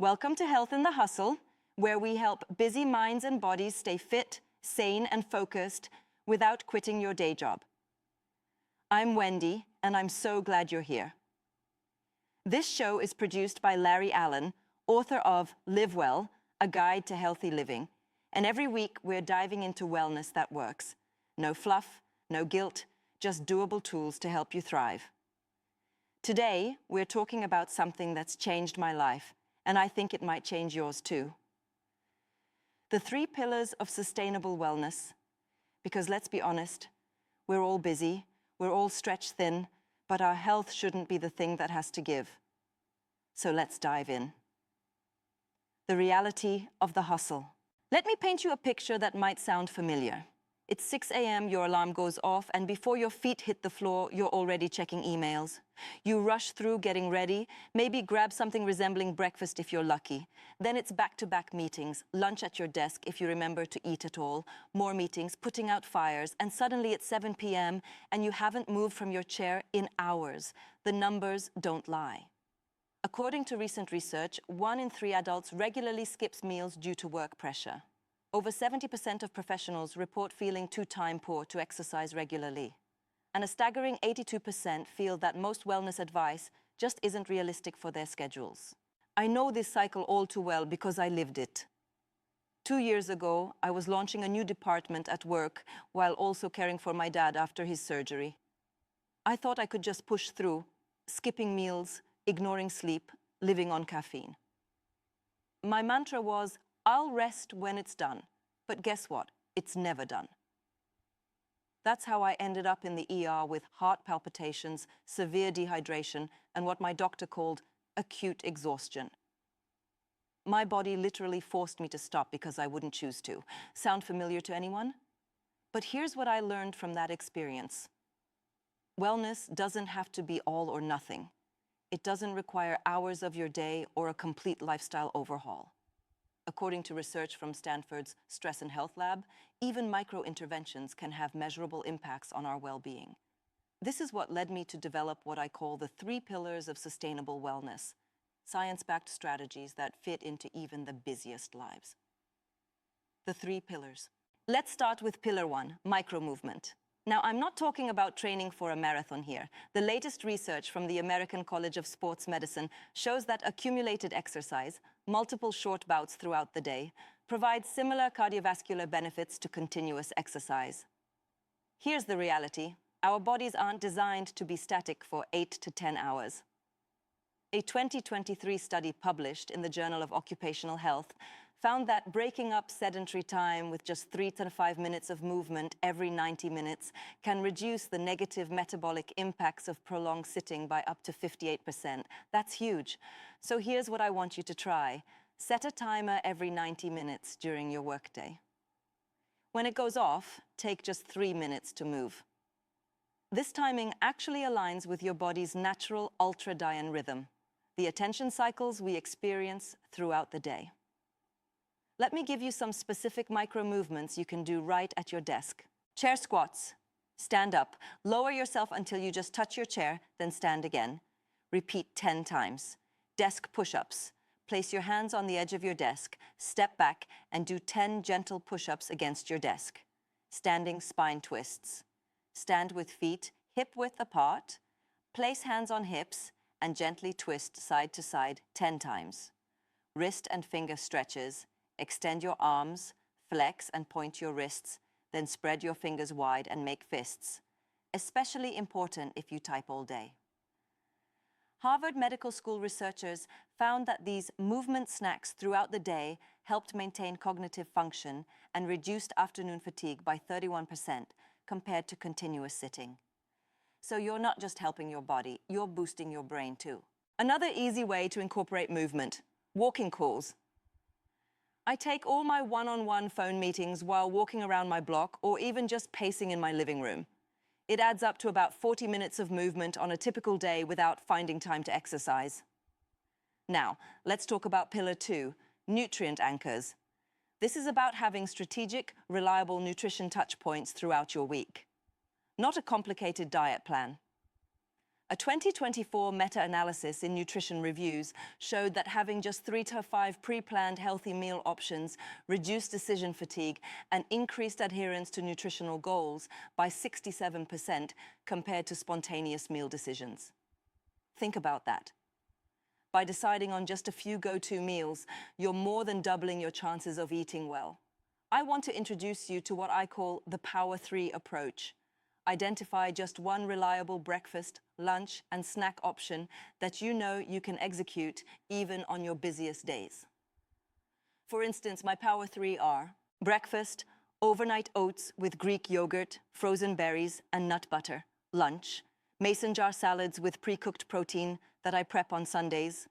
Welcome to Health in the Hustle, where we help busy minds and bodies stay fit, sane, and focused without quitting your day job. I'm Wendy, and I'm so glad you're here. This show is produced by Larry Allen, author of Live Well, A Guide to Healthy Living. And every week, we're diving into wellness that works. No fluff, no guilt, just doable tools to help you thrive. Today, we're talking about something that's changed my life, and I think it might change yours too. The 3 pillars of sustainable wellness. Because let's be honest, we're all busy, we're all stretched thin, but our health shouldn't be the thing that has to give. So let's dive in. The reality of the hustle. Let me paint you a picture that might sound familiar. It's 6 a.m., your alarm goes off, and before your feet hit the floor, you're already checking emails. You rush through getting ready, maybe grab something resembling breakfast if you're lucky. Then it's back-to-back meetings, lunch at your desk if you remember to eat at all, more meetings, putting out fires, and suddenly it's 7 p.m. and you haven't moved from your chair in hours. The numbers don't lie. According to recent research, 1 in 3 adults regularly skips meals due to work pressure. Over 70% of professionals report feeling too time poor to exercise regularly. And a staggering 82% feel that most wellness advice just isn't realistic for their schedules. I know this cycle all too well because I lived it. 2 years ago, I was launching a new department at work while also caring for my dad after his surgery. I thought I could just push through, skipping meals, ignoring sleep, living on caffeine. My mantra was, I'll rest when it's done. But guess what? It's never done. That's how I ended up in the ER with heart palpitations, severe dehydration, and what my doctor called acute exhaustion. My body literally forced me to stop because I wouldn't choose to. Sound familiar to anyone? But here's what I learned from that experience. Wellness doesn't have to be all or nothing. It doesn't require hours of your day or a complete lifestyle overhaul. According to research from Stanford's Stress and Health Lab, even micro-interventions can have measurable impacts on our well-being. This is what led me to develop what I call the 3 pillars of sustainable wellness, science-backed strategies that fit into even the busiest lives. The 3 pillars. Let's start with pillar 1, micro-movement. Now, I'm not talking about training for a marathon here. The latest research from the American College of Sports Medicine shows that accumulated exercise, multiple short bouts throughout the day, provides similar cardiovascular benefits to continuous exercise. Here's the reality. Our bodies aren't designed to be static for 8 to 10 hours. A 2023 study published in the Journal of Occupational Health found that breaking up sedentary time with just 3 to 5 minutes of movement every 90 minutes can reduce the negative metabolic impacts of prolonged sitting by up to 58%. That's huge. So here's what I want you to try. Set a timer every 90 minutes during your workday. When it goes off, take just 3 minutes to move. This timing actually aligns with your body's natural ultradian rhythm, the attention cycles we experience throughout the day. Let me give you some specific micro-movements you can do right at your desk. Chair squats. Stand up. Lower yourself until you just touch your chair, then stand again. Repeat 10 times. Desk push-ups. Place your hands on the edge of your desk, step back, and do 10 gentle push-ups against your desk. Standing spine twists. Stand with feet hip-width apart. Place hands on hips, and gently twist side to side 10 times. Wrist and finger stretches. Extend your arms, flex and point your wrists, then spread your fingers wide and make fists. Especially important if you type all day. Harvard Medical School researchers found that these movement snacks throughout the day helped maintain cognitive function and reduced afternoon fatigue by 31% compared to continuous sitting. So you're not just helping your body, you're boosting your brain too. Another easy way to incorporate movement, walking calls. I take all my one-on-one phone meetings while walking around my block or even just pacing in my living room. It adds up to about 40 minutes of movement on a typical day without finding time to exercise. Now, let's talk about pillar 2, nutrient anchors. This is about having strategic, reliable nutrition touch points throughout your week. Not a complicated diet plan. A 2024 meta-analysis in Nutrition Reviews showed that having just 3 to 5 pre-planned healthy meal options reduced decision fatigue and increased adherence to nutritional goals by 67% compared to spontaneous meal decisions. Think about that. By deciding on just a few go-to meals, you're more than doubling your chances of eating well. I want to introduce you to what I call the Power 3 approach. Identify just one reliable breakfast, lunch, and snack option that you know you can execute even on your busiest days. For instance, my Power 3 are breakfast, overnight oats with Greek yogurt, frozen berries, and nut butter. Lunch, mason jar salads with pre-cooked protein that I prep on Sundays.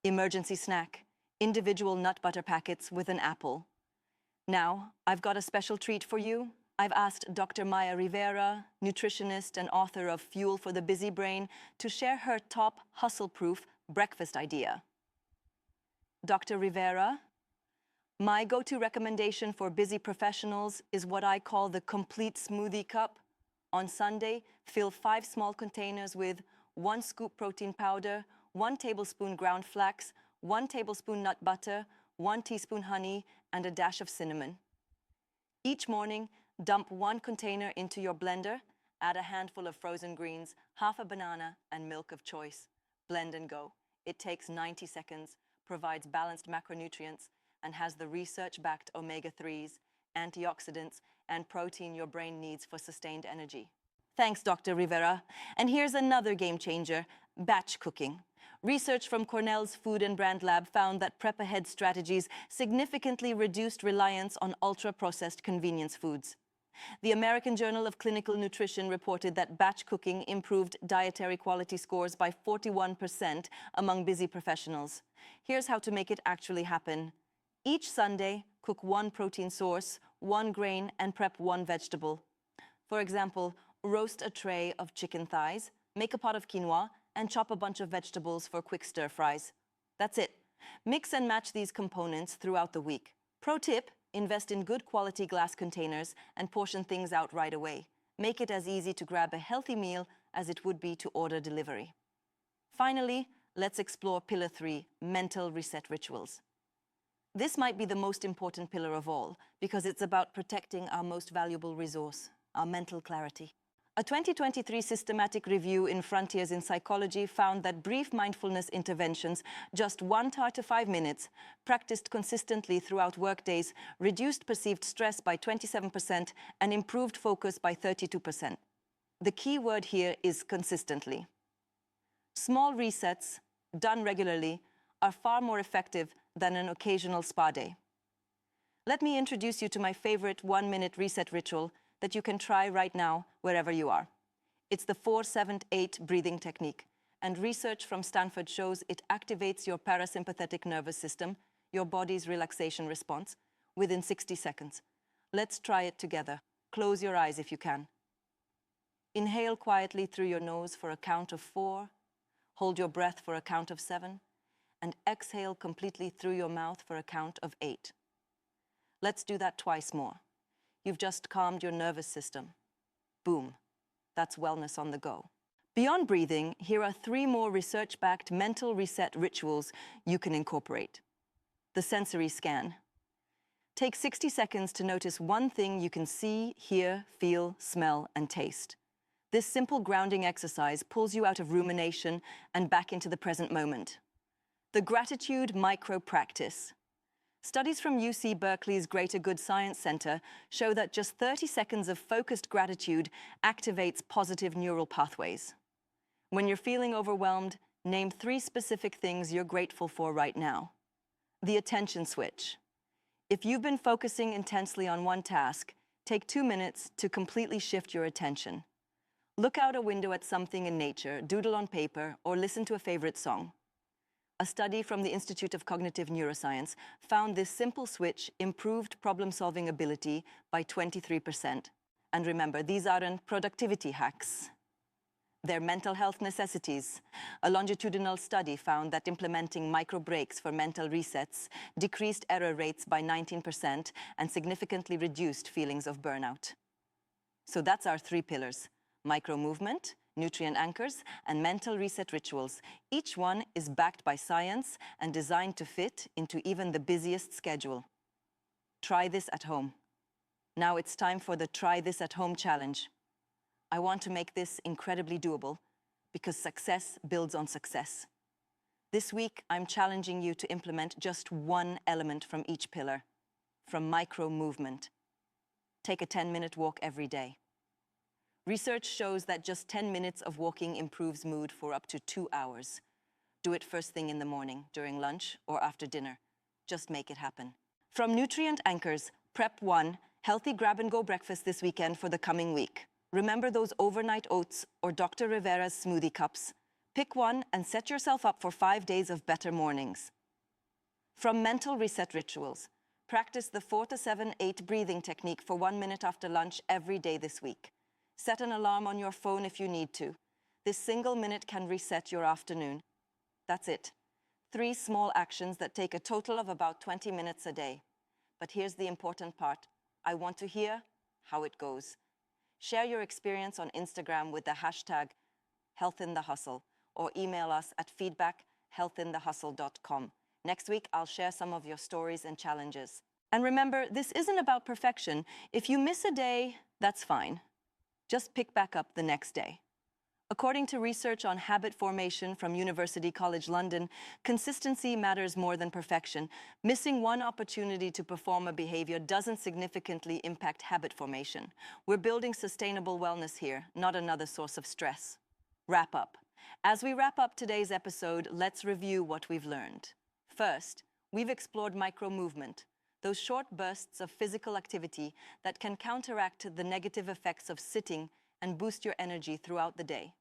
Emergency snack, individual nut butter packets with an apple. Now, I've got a special treat for you. I've asked Dr. Maya Rivera, nutritionist and author of Fuel for the Busy Brain, to share her top hustle-proof breakfast idea. Dr. Rivera, my go-to recommendation for busy professionals is what I call the complete smoothie cup. On Sunday, fill 5 small containers with 1 scoop protein powder, 1 tablespoon ground flax, 1 tablespoon nut butter, 1 teaspoon honey, and a dash of cinnamon. Each morning, dump 1 container into your blender, add a handful of frozen greens, half a banana, and milk of choice. Blend and go. It takes 90 seconds, provides balanced macronutrients, and has the research-backed omega-3s, antioxidants, and protein your brain needs for sustained energy. Thanks, Dr. Rivera. And here's another game changer, batch cooking. Research from Cornell's Food and Brand Lab found that prep-ahead strategies significantly reduced reliance on ultra-processed convenience foods. The American Journal of Clinical Nutrition reported that batch cooking improved dietary quality scores by 41% among busy professionals. Here's how to make it actually happen. Each Sunday, cook 1 protein source, 1 grain, and prep 1 vegetable. For example, roast a tray of chicken thighs, make a pot of quinoa, and chop a bunch of vegetables for quick stir fries. That's it. Mix and match these components throughout the week. Pro tip, invest in good quality glass containers and portion things out right away. Make it as easy to grab a healthy meal as it would be to order delivery. Finally, let's explore Pillar 3, mental reset rituals. This might be the most important pillar of all because it's about protecting our most valuable resource, our mental clarity. A 2023 systematic review in Frontiers in Psychology found that brief mindfulness interventions, just 1 to 5 minutes, practiced consistently throughout workdays, reduced perceived stress by 27% and improved focus by 32%. The key word here is consistently. Small resets, done regularly, are far more effective than an occasional spa day. Let me introduce you to my favorite 1-minute reset ritual that you can try right now, wherever you are. It's the 4-7-8 breathing technique, and research from Stanford shows it activates your parasympathetic nervous system, your body's relaxation response, within 60 seconds. Let's try it together. Close your eyes if you can. Inhale quietly through your nose for a count of 4, hold your breath for a count of 7, and exhale completely through your mouth for a count of 8. Let's do that twice more. You've just calmed your nervous system. Boom. That's wellness on the go. Beyond breathing, here are 3 more research-backed mental reset rituals you can incorporate. The sensory scan. Take 60 seconds to notice one thing you can see, hear, feel, smell, and taste. This simple grounding exercise pulls you out of rumination and back into the present moment. The gratitude micro-practice. Studies from UC Berkeley's Greater Good Science Center show that just 30 seconds of focused gratitude activates positive neural pathways. When you're feeling overwhelmed, name 3 specific things you're grateful for right now. The attention switch. If you've been focusing intensely on one task, take 2 minutes to completely shift your attention. Look out a window at something in nature, doodle on paper, or listen to a favorite song. A study from the Institute of Cognitive Neuroscience found this simple switch improved problem-solving ability by 23%. And remember, these aren't productivity hacks. They're mental health necessities. A longitudinal study found that implementing micro breaks for mental resets decreased error rates by 19% and significantly reduced feelings of burnout. So that's our 3 pillars: micro movement, nutrient anchors, and mental reset rituals. Each one is backed by science and designed to fit into even the busiest schedule. Try this at home. Now it's time for the Try This at Home challenge. I want to make this incredibly doable because success builds on success. This week, I'm challenging you to implement just one element from each pillar, from micro movement. Take a 10-minute walk every day. Research shows that just 10 minutes of walking improves mood for up to 2 hours. Do it first thing in the morning, during lunch, or after dinner. Just make it happen. From Nutrient Anchors, prep one healthy grab-and-go breakfast this weekend for the coming week. Remember those overnight oats or Dr. Rivera's smoothie cups? Pick one and set yourself up for 5 days of better mornings. From Mental Reset Rituals, practice the 4-7-8 breathing technique for 1 minute after lunch every day this week. Set an alarm on your phone if you need to. This single minute can reset your afternoon. That's it. 3 small actions that take a total of about 20 minutes a day. But here's the important part. I want to hear how it goes. Share your experience on Instagram with the hashtag #HealthInTheHustle or email us at feedback@healthinthehustle.com. Next week, I'll share some of your stories and challenges. And remember, this isn't about perfection. If you miss a day, that's fine. Just pick back up the next day. According to research on habit formation from University College London, consistency matters more than perfection. Missing one opportunity to perform a behavior doesn't significantly impact habit formation. We're building sustainable wellness here, not another source of stress. Wrap up. As we wrap up today's episode, let's review what we've learned. First, we've explored micro-movement, those short bursts of physical activity that can counteract the negative effects of sitting and boost your energy throughout the day.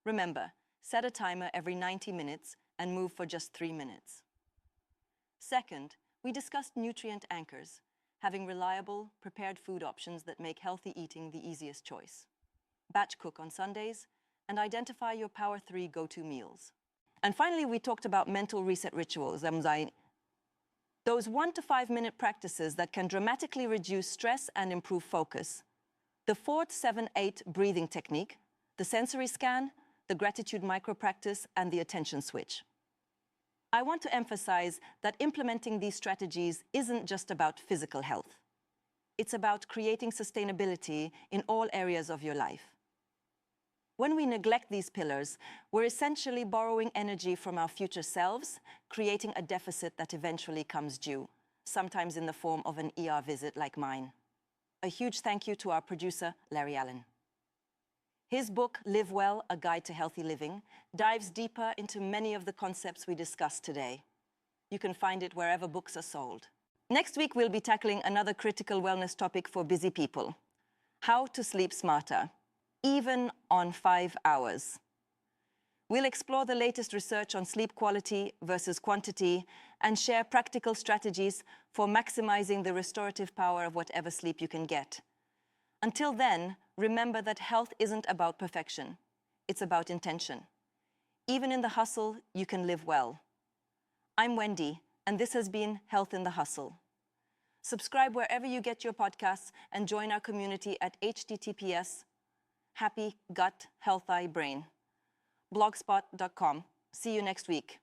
Remember, set a timer every 90 minutes and move for just 3 minutes. Second, we discussed nutrient anchors, having reliable, prepared food options that make healthy eating the easiest choice. Batch cook on Sundays and identify your Power 3 go-to meals. And finally, we talked about mental reset rituals, those 1 to 5 minute practices that can dramatically reduce stress and improve focus. The 4-7-8 breathing technique, the sensory scan, the gratitude micro-practice, and the attention switch. I want to emphasize that implementing these strategies isn't just about physical health. It's about creating sustainability in all areas of your life. When we neglect these pillars, we're essentially borrowing energy from our future selves, creating a deficit that eventually comes due, sometimes in the form of an ER visit like mine. A huge thank you to our producer, Larry Allen. His book, Live Well, A Guide to Healthy Living, dives deeper into many of the concepts we discussed today. You can find it wherever books are sold. Next week, we'll be tackling another critical wellness topic for busy people: how to sleep smarter, even on 5 hours. We'll explore the latest research on sleep quality versus quantity and share practical strategies for maximizing the restorative power of whatever sleep you can get. Until then, remember that health isn't about perfection. It's about intention. Even in the hustle, you can live well. I'm Wendy, and this has been Health in the Hustle. Subscribe wherever you get your podcasts and join our community at https://happyguthealthibrain. blogspot.com. See you next week.